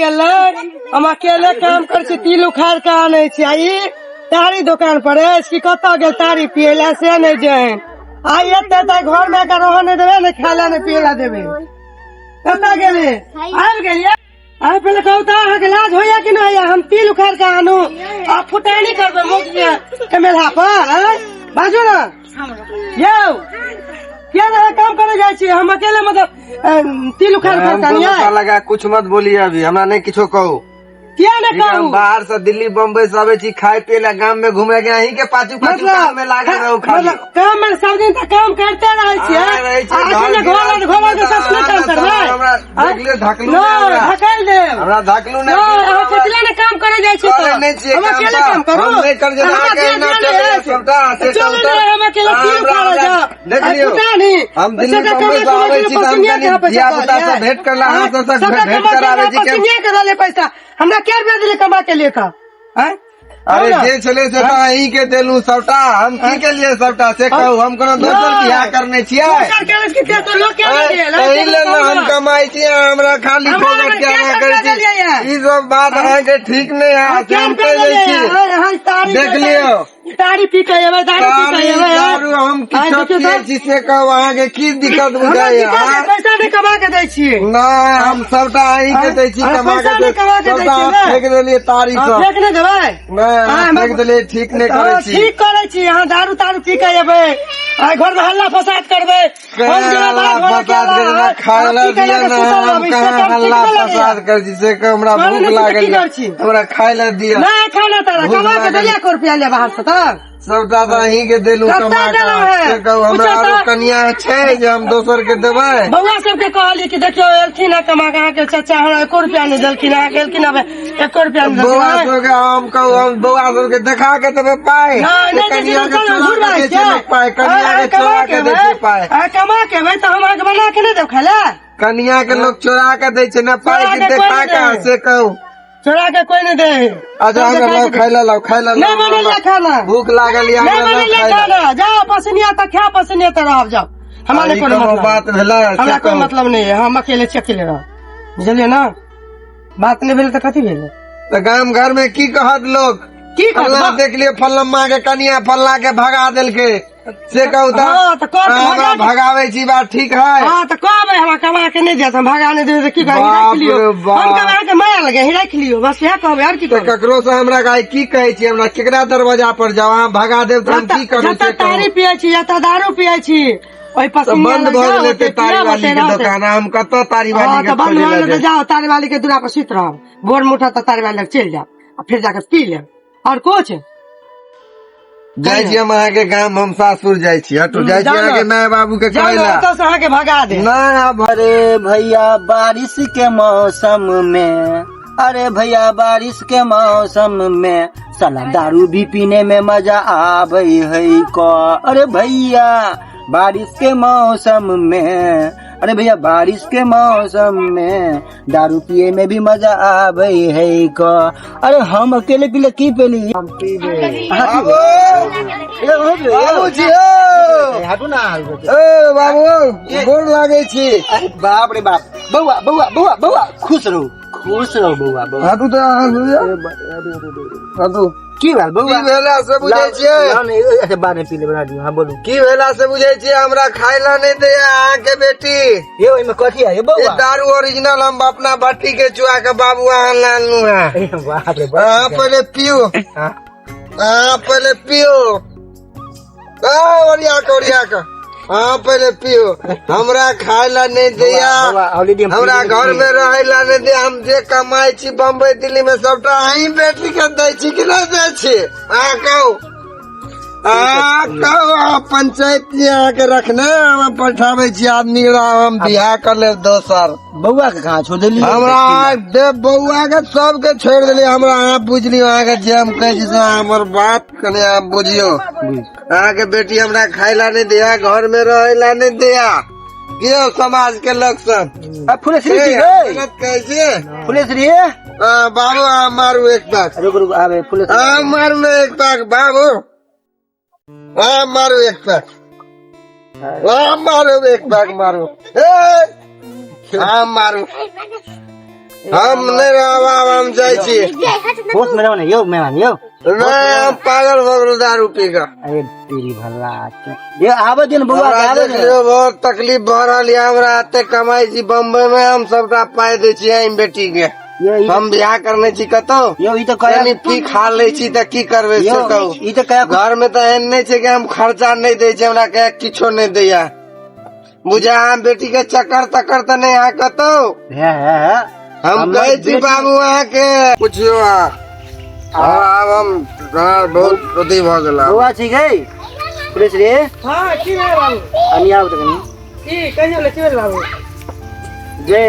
गेले हम अकेले काम कर छी तिल उखाड़ के आने छी आई तारी दुकान पर कि कत गेल तारी पियला से नहीं जाए आई एते घर में रह नहीं देवे न खाला नहीं पियला देवे कत गेले आबि गेलिए आई पहले कहू तो अहाँ के लाज होया कि नहीं हम तिल उखाड़ के आनू आ फुटानी करबे मुखिया के मेला पर बाजू ना यो क्या रहा काम करे जाए छी हम अकेले मतलब तिल उखाड़ के लगा कुछ मत बोलिए अभी हमरा नहीं किछो कहो क्या न कहूँ बाहर से दिल्ली बम्बई से आवे छी खाए पिए गाँव में घूमे गए यहीं के पाछू पाछू काम में लागे रहो खाली काम में सब दिन तक काम करते रहे छी घोड़ा के साथ नहीं काम करबे हमरा देख लियो ढकलू ढकल दे हमरा ढकलू नहीं अहाँ कितना ने काम करे जाए छी तो नहीं छी हम अकेले काम करू हम नहीं कर जे के ना चले सबटा से सबटा हम अकेले तिल उखाड़ जा देख लियो हम दिल्ली बम्बई से आवे छी हम दिया बता से भेंट करला हां से भेंट करावे छी के नहीं करले पैसा हमरा क्या रुपया दिले कमा के लिए का अरे जे चले से तो यहीं के देलू सबटा हम की के लिए सबटा से कहू हम कोनो दोसर बियाह करने छियै हम कमाई छी हमरा खाली खोज क्या करे छी ई सब बात अहाँ के ठीक नहीं है जानते छी देख लियो तारी पी के एबे दारू हम किछो पिए छी से कहू अहाँ के की दिक्कत बुझाय पैसा नहीं कमा के दै छी नहीं हम सबटा यहीं के दै छी कमा के सबटा फेंक देलिए तारी सब फेंक नहीं देबै नहीं फेंक देलिए ठीक नहीं करे छी ठीक करे छी अहाँ दारू तारू पी के एबे घर में हल्ला फसाद करबे खायला दिया ना हम कहाँ हल्ला फसाद कर छी से हमरा भूख लागल हमरा खायला दिया नहीं खाना तारा कमा के देलिया को रुपया ले बाहर से सब दादा ही के देलू कमा के कहू हमरा आरो कनिया छै जे हम दोसर के देबै बउआ सबके कहलिए कि देखियो एलखिन है कमा के के चाचा हमरा 1 रुपया नहीं देलखिन है गेलखिन अब 1 रुपया नहीं बउआ सबके हम कहू हम बउआ सबके देखा के देबै पाई कनिया के चोरा के देबै पाई कनिया के चोरा के देबै पाई कमा के भाई तो हम आगे बना के नहीं देब खाला कनिया के लोग चोरा के दै छै ना पाई के देखा के से कहू चोरा के कोई नहीं दे अच्छा हम खाइला नहीं बनेला खाना भूख लागल या नहीं बनेला खाना जाओ पसनिया तक खा पसनिया तक रह जाओ हमारे कोनो बात भेला हमरा कोई मतलब नहीं है हम अकेले चकेले रह बुझलिए ना बात नहीं भेल तो कथी भेल तो गांव घर में की कहत लोग की कहला देख लिए फल्लम्मा के कनिया फल्ला के भगा देलके से कहू तो भगावे छी बात ठीक है हाँ तो कहबे हमरा कमा के नहीं देत हम भगा नहीं देबे की करी रख लियो हम कमा के माया लगे ही रख लियो बस यह कहबे और की ककरो से हमरा गाय की कहे छी हमरा केकरा दरवाजा पर जाओ अहाँ भगा देब तो हम की करू से तारी पिए छी या तो दारू पिए छी ओई पसंद बंद भ गेले ते तारी वाली के दुकान हम कत तारी वाली के बंद भ गेले जाओ तारी वाली के दूरा पर सुत रहो बोर मुठा तो तारी वाली चल जाओ फिर जाकर पी ले और कुछ जाय छी हम अहाँ के गांव हम सासुर जाय छी हटू जाय छी अहाँ के माय बाबू के कहला तो से अहाँ के भगा दे ना अरे भैया बारिश के मौसम में अरे भैया बारिश के मौसम में साला दारू भी पीने में मजा आवे है को अरे भैया बारिश के मौसम में अरे भैया बारिश के मौसम में दारू पिए में भी मजा आवे है को अरे हम अकेले पीले की पेली हम बाबू गोर लागे छी बाप रे बाप बउआ बउआ बउआ बउआ खुश रहो बउआ बउआ हाटू तो की भेल बउआ की भेला से बुझै छियै ऐसे बाने पीले बना दियो हां बोलू की भेला से बुझै छियै हमरा खाइला नहीं दे अहाँ के बेटी ये ओइ में कथि है ये बउआ दारू ओरिजिनल हम अपना भट्टी के चुआ के बाबू अहाँ लानू है बाप रे बाप पहले पियो पहले पियो ओरिया का हाँ पहले पियो हमरा खाइला नहीं दिया हमरा घर में रहेला नहीं दिया हम जे कमाई छी बम्बई दिल्ली में सबटा अहीं बेटी के दै छी कि नहीं दै छी कहू पंचायत के रखने हम पठावे छी आदमी हम बियाह कर ले दोसर बउआ के कहाँ छोड़ देली हमरा दे बउआ के सबके छोड़ देली हमरा अहाँ बुझलियो अहाँ के जे हम कहे छी हमर बात कने आप बुझियो अहाँ के बेटी हमरा खाइला नहीं दिया घर में रहेला नहीं दिया क्यों समाज के लोग सब फुलेश्री कैसे फुलेश्री बाबू मारू एक पाक रुक आवे फुलेश्री मारू ना एक पाक बाबू मारो एक पैक मारो एक पैक मारो मारो हम नहीं रहब, हम जाइ छी। होश में रहो ना यो मेहमान यो। नहीं हम पागल हो गए दारू पी का। अरे तेरी भला ये आवे दिन बुआ हमरा आवे देख लियो बहुत तकलीफ भ रहल है, हमरा एते कमाई छी बम्बई में, हम सबका पाई दे छी एम बेटी के। हम बियाह करने छी कतो यो ई तो कहे कनी पी खा ले छी त की करबे से कहू। ई तो कहे घर में तो एहन नहीं छे कि हम खर्चा नहीं दे छी, हमरा के किछो नहीं दैया। बुझा हम बेटी के चक्कर तकर त नहीं आ कतो। है हम कहे छी बाबू अहाँ के पूछियो अब हम बहुत प्रति भ गेला। बुआ छी गई पुलिस रे हाँ की भेल बाबू? अनि आउ त कनी की कहियो ले की भेल बाबू? जे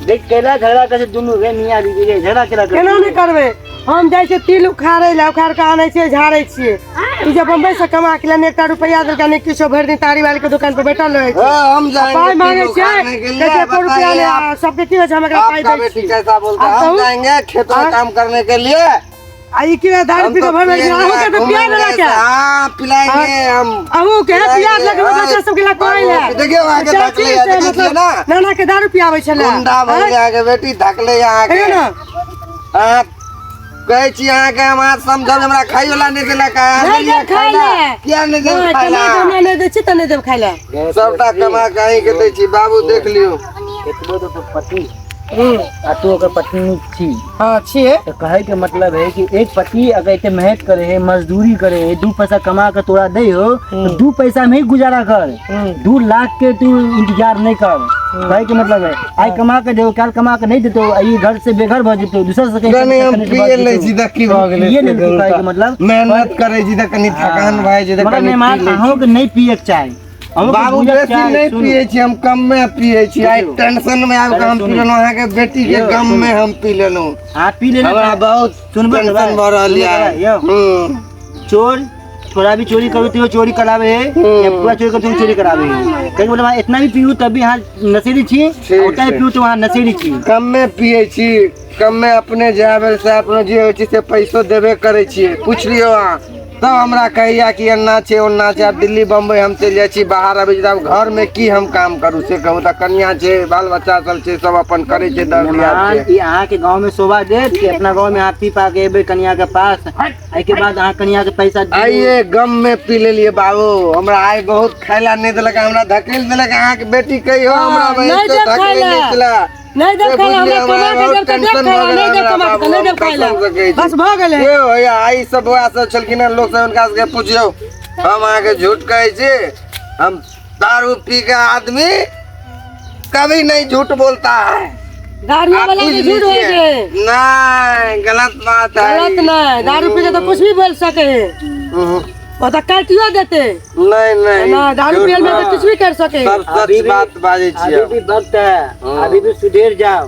देख केला झगड़ा करे दुनु रे मियां बीबी रे झगड़ा केला केना नहीं करबे? हम जाइ छियै तिल उखाड़े ला, उखाड़ के आनै छियै झाड़ै छियै। ई जे बम्बई से कमा के लाने 1 रुपया देलका नहीं किछो, भरि दिन तारी वाली के दुकान पे बैठल रहे छै। हम पाई जाएंगे मांगे तीनों छियै खाने के लिए। कैसे 1 रुपया ले बताइए सबके की होइ छै, हम एकरा पाई आपका दै बेटी छी। कैसा बोलता है? आप हम कहू? जाएंगे खेतों में काम करने के लिए। आ ई की दारू पी के भर में आहू के तो पिया देला क्या? हाँ पिलाएंगे हम। आहू के पिया लगे बच्चा सब के ला कोई ले। देखियो आगे धकले चाची से देखिए ना नाना के दारू पियावे छला। गुंडा बोल आगे बेटी धकले यहाँ के। कहियो ना आप कहे छी अहाँ के हम आज समझब हमरा खाइयो ला नहीं देला का? नहीं दे खाइ ले। किया नहीं दे हाँ, खाइला? कमा नहीं दे छी त नहीं देब खाइ ले। सबटा कमा कहीं के दे छी बाबू देख लियो। एतबो तो पति आ तू ओकर पत्नी छी हाँ छिए। तो कहे के मतलब है कि एक पति अगर इतने मेहनत करे है, मजदूरी करे है, 2 पैसा कमा कर तोरा दे हो तो 2 पैसा में ही गुजारा कर, 2 लाख के तू इंतजार नहीं कर। कहे के मतलब है आई कमा के दे, कल कमा के नहीं दे तो आई घर से बेघर भ जतो, दूसरा से कहीं नहीं हम पिए ले छी त की भ गेले? ये नहीं कहे के मतलब मेहनत करे छी त कनी थकान भाई छी त मगर कनी मेहमान अहों के नहीं पिए के चाही। बाबू बेसी नहीं पिए छी, हम कम में पिए छी। आई टेंशन में आब के हम पी लेलो, अहाँ के बेटी के गम में हम पी लेलो। हां पी ले हमरा बहुत सुनबे टेंशन भ रहल है। चोर थोड़ा भी चोरी करो तो चोरी करावे है या पूरा चोरी करो तो चोरी करावे है। कहीं बोले इतना भी पीऊ तब भी यहाँ नशेड़ी छी, उतना भी पीऊ तो वहाँ नशेड़ी छी। कम में पिए छी, कम में अपने जाबे से अपने जे होइ छी से पैसो देबे करे छी। पूछ लियो अहाँ तब हमरा कहिया कि अन्ना छे ओन्ना छे। अब दिल्ली बम्बई हम चल जाए छी बाहर, अभी जब घर में की हम काम करूँ से कहूँ त कन्या छे बाल बच्चा सब छे सब अपन करे छे दर दिया छे। यहाँ के गांव में शोभा दे कि अपना गांव में आप पी पा के एबे कन्या के पास आई के बाद अहाँ कन्या के पैसा आइए गम में पी ले लिए बाबू। हमरा आइ बहुत खाइला नहीं देलक, हमरा धकेल देलक। अहाँ के बेटी कहियो हमरा नहीं बहन दे से धकेल खाइला। नहीं दिला। नहीं देब खाइ ले, हमरा कमा के देब त देब खाइ ले, नहीं देब कमा के नहीं देब खाइ ले। बस भ गेले। ये होया आई सब बुआ सब छलकिन लोग सब उनका से पूछियो। हम आगे के झूठ कहे छी, हम दारू पी के आदमी कभी नहीं झूठ बोलता है। दारू आप वाला पूछ के झूठ लीजिए। होय छै। नहीं गलत बात है। गलत नहीं, दारू पी के तो कुछ भी बोल सके है। वो तो काटियो देते। नहीं नहीं ना दारू पियल में तो कुछ भी कर सके। सब सच बात बाजे छी। अभी भी वक्त है, अभी भी सुधर जाओ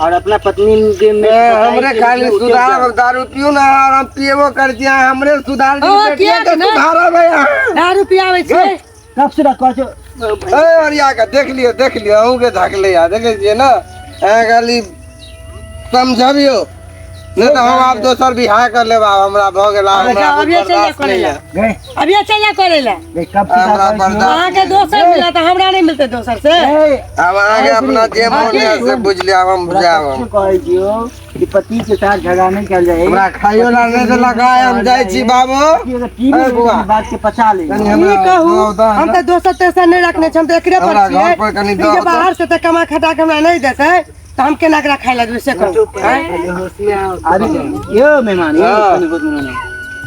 और अपना पत्नी के में हमरे खाली सुधार दारू पियो ना और हम पिएबो कर दिया हमरे सुधार दी ओ, बेटिया किया के कि नहीं? सुधार भैया। दारू पियावे छै। कब से रखो छो ए अरिया का देख लियो अहू के धकले या देखे छिए ना। ए खाली समझबियो नहीं तो हम आप दोसर बिहार कर लेबा। हमरा भ गेला हमरा अभी चल बर्दाश्त नहीं है। गए अभी चल करे ला। कब हमरा से बर्दाश्त वहाँ के दोसर मिला तो हमरा नहीं मिलते दोसर से। अब आगे अपना जे मन है से बुझ लिया हम बुझाब। कहे दियो कि पति के साथ झगड़ा नहीं किया जाए। हमरा खाइयो ला नहीं देलक आय हम जाय छी बाबू। बात के पचा ले ये कहू हम तो दोसर तेसर नहीं रखने छी, हम तो एकरे पर हमरा छियै। घर पर कनी ई दो जे बाहर से तो कमा खटा के हमरा नहीं देते तो हम केना एकरा खाइ ला से कहू। अभी यो मेहमान यो कनी बहुत मेहमान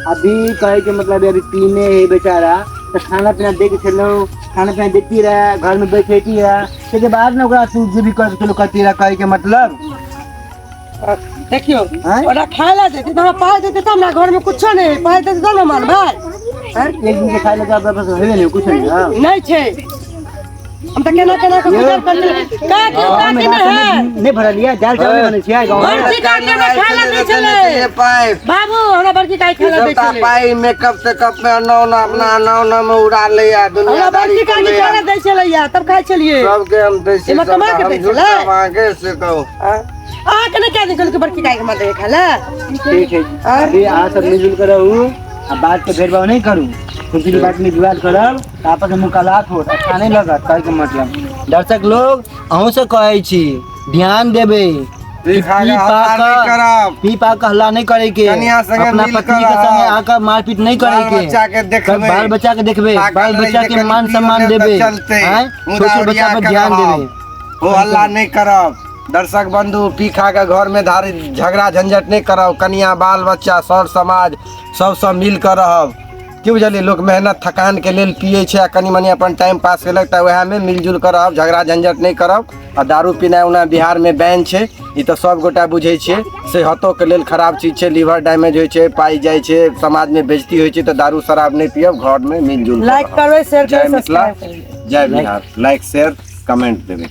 अभी कहे के मतलब अभी पीने है बेचारा तो खाना पीना दे के चलो, खाना पीना देती रहे, घर में बैठती रहे, उसके बाद ना ओकरा तू जो भी कर चलो करती रहे। कहे के मतलब देखियो हैं? ओरा खाइ ला देते तो हमरा पाइ देते तब ना, घर में कुछो नहीं पाइ देते तब ना मानबै। एक दिन के खाए लगा बस होवे नहीं कुछ नहीं। हाँ नहीं छै हम तो केना केना के गुजर कर ले का के नहीं है। नहीं भरा लिया दाल चावल बने छिया गांव में। बड़की का के ना खाइ ला नहीं चले। ये पाइप बाबू हमरा बड़की काई खाइ ला नहीं सबटा चले। पाई मेकअप से कप में अनौना अपना अनौना में उड़ा ले या हमरा दुनिया बड़की काई खाइ ला दै चले या तब खाइ चलिए। सबके हम देसी एमे कमा के हम दै झूठ छलै। मांगे से कहू। आ के ना क्या दिन के बड़की काई के मत दे खा ला। ठीक है जी। अभी आ सब मिलजुल कर रहू, अब बात पे भेदभाव नहीं करूँ, खुशी की बात में विवाद करब, आपस में मुकालात हो, अच्छा नहीं लगत। कहे के मतलब दर्शक लोग अहूँ से कहे छी ध्यान देबे पी खा के हल्ला नहीं करब। पी पा के हल्ला नहीं करे के, कन्या संगे अपना मिल पत्नी कर के संगे रहब। आकर मारपीट नहीं करे बाल के, बच्चा के देखबे। बाल बच्चा के देखबे, पागल बाल बच्चा रही के जे मान कहीं सम्मान पियो देबे, चलते। हैं? छोटे मुदा बच्चा पर ओरिया ध्यान के देबे। रहब। वो हल्ला नहीं करब। दर्शक बंधु, पी खा के घर में धारी झगड़ा झंझट नहीं करब। कनिया बाल बच्चा सर समाज सब मिल कर रहब। की बुझलिए, लोग मेहनत थकान के लेल पिए छै, कनी मनी अपन टाइम पास केलक त वएह में मिलजुल कर रहब, झगड़ा झंझट नहीं करब। आ दारू पीनाइ ओना बिहार में बैन छै, ई तो सब गोटा बुझे छियै। सेहतो के लेल खराब चीज छै, लीवर डैमेज होइ छै, पाई जाइ छै, समाज में बेइज्जती होइ छै, तो दारू शराब नहीं पियब, घर में मिलजुल कर लाइक रहब। करबै, शेयर जय करबै, मिथिला, सब्सक्राइब करबै। जय बिहार। लाइक शेयर कमेंट देबै।